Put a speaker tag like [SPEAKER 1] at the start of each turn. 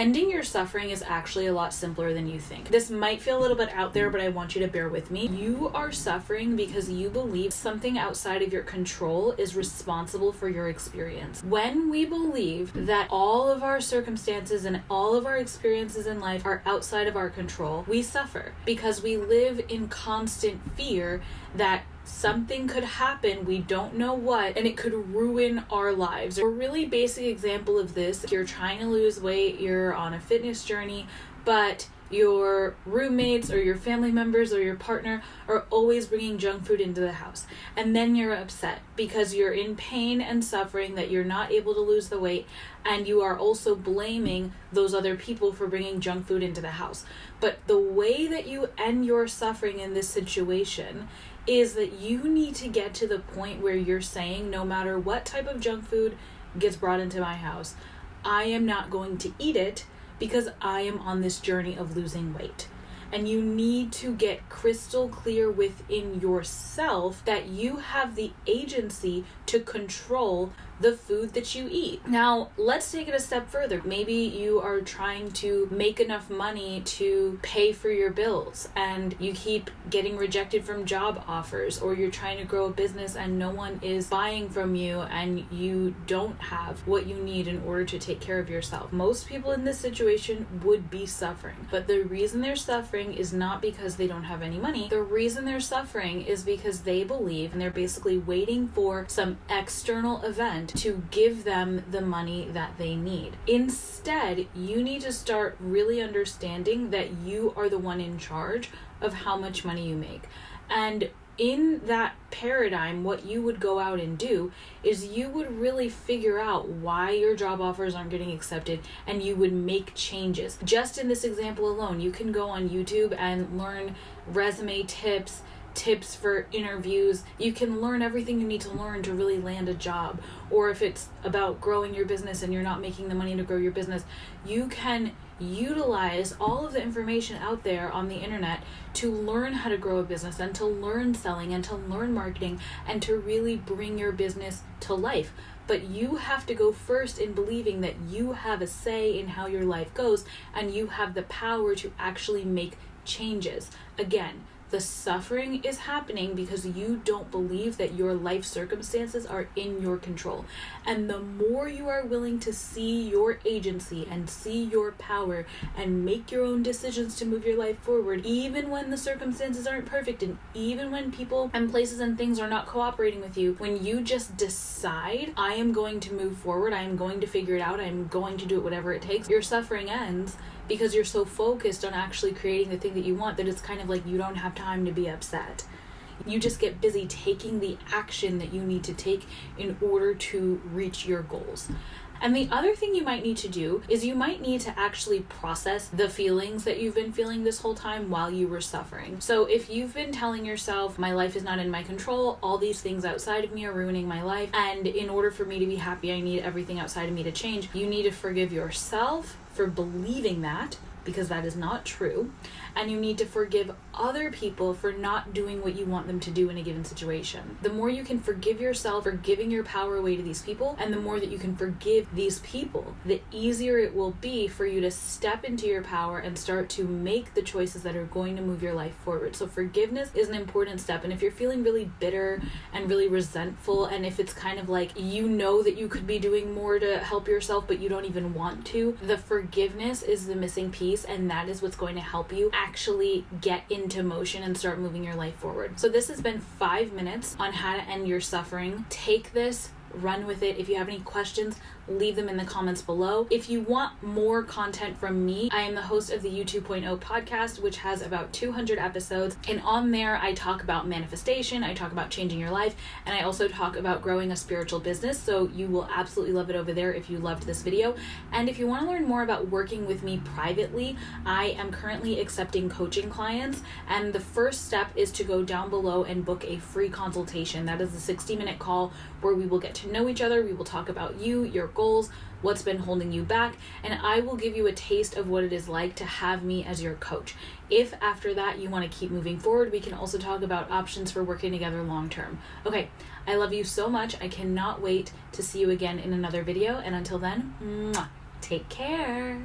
[SPEAKER 1] Ending your suffering is actually a lot simpler than you think. This might feel a little bit out there, but I want you to bear with me. You are suffering because you believe something outside of your control is responsible for your experience. When we believe that all of our circumstances and all of our experiences in life are outside of our control, we suffer because we live in constant fear that something could happen, we don't know what, and it could ruin our lives. A really basic example of this, you're trying to lose weight, you're on a fitness journey, but your roommates or your family members or your partner are always bringing junk food into the house. And then you're upset because you're in pain and suffering that you're not able to lose the weight, and you are also blaming those other people for bringing junk food into the house. But the way that you end your suffering in this situation is that you need to get to the point where you're saying, no matter what type of junk food gets brought into my house, I am not going to eat it because I am on this journey of losing weight. And you need to get crystal clear within yourself that you have the agency to control the food that you eat. Now, let's take it a step further. Maybe you are trying to make enough money to pay for your bills and you keep getting rejected from job offers, or you're trying to grow a business and no one is buying from you and you don't have what you need in order to take care of yourself. Most people in this situation would be suffering, but the reason they're suffering is not because they don't have any money. The reason they're suffering is because they believe, and they're basically waiting for some external event to give them the money that they need. Instead, you need to start really understanding that you are the one in charge of how much money you make. And in that paradigm, what you would go out and do is you would really figure out why your job offers aren't getting accepted, and you would make changes. Just in this example alone, you can go on YouTube and learn resume tips for interviews. You can learn everything you need to learn to really land a job. Or if it's about growing your business and you're not making the money to grow your business, you can utilize all of the information out there on the internet to learn how to grow a business and to learn selling and to learn marketing and to really bring your business to life. But you have to go first in believing that you have a say in how your life goes and you have the power to actually make changes. Again, the suffering is happening because you don't believe that your life circumstances are in your control. And the more you are willing to see your agency and see your power and make your own decisions to move your life forward, even when the circumstances aren't perfect and even when people and places and things are not cooperating with you, when you just decide, I am going to move forward, I am going to figure it out, I am going to do it whatever it takes, your suffering ends. Because you're so focused on actually creating the thing that you want that it's kind of like you don't have time to be upset. You just get busy taking the action that you need to take in order to reach your goals. And the other thing you might need to do is you might need to actually process the feelings that you've been feeling this whole time while you were suffering. So if you've been telling yourself, my life is not in my control, all these things outside of me are ruining my life, and in order for me to be happy, I need everything outside of me to change, you need to forgive yourself for believing that, because that is not true. And you need to forgive other people for not doing what you want them to do in a given situation. The more you can forgive yourself for giving your power away to these people, and the more that you can forgive these people, the easier it will be for you to step into your power and start to make the choices that are going to move your life forward. So forgiveness is an important step. And if you're feeling really bitter and really resentful, and if it's kind of like you know that you could be doing more to help yourself, but you don't even want to, the forgiveness is the missing piece, and that is what's going to help you actually get into motion and start moving your life forward. So this has been 5 minutes on how to end your suffering. Take this, run with it. If you have any questions, leave them in the comments below. If you want more content from me, I am the host of the U 2.0 podcast, which has about 200 episodes. And on there, I talk about manifestation, I talk about changing your life, and I also talk about growing a spiritual business. So you will absolutely love it over there if you loved this video. And if you want to learn more about working with me privately, I am currently accepting coaching clients. And the first step is to go down below and book a free consultation. That is a 60-minute call where we will get to know each other. We will talk about you, your goals, what's been holding you back, and I will give you a taste of what it is like to have me as your coach. If after that you want to keep moving forward, we can also talk about options for working together long term. Okay, I love you so much. I cannot wait to see you again in another video, and until then, take care.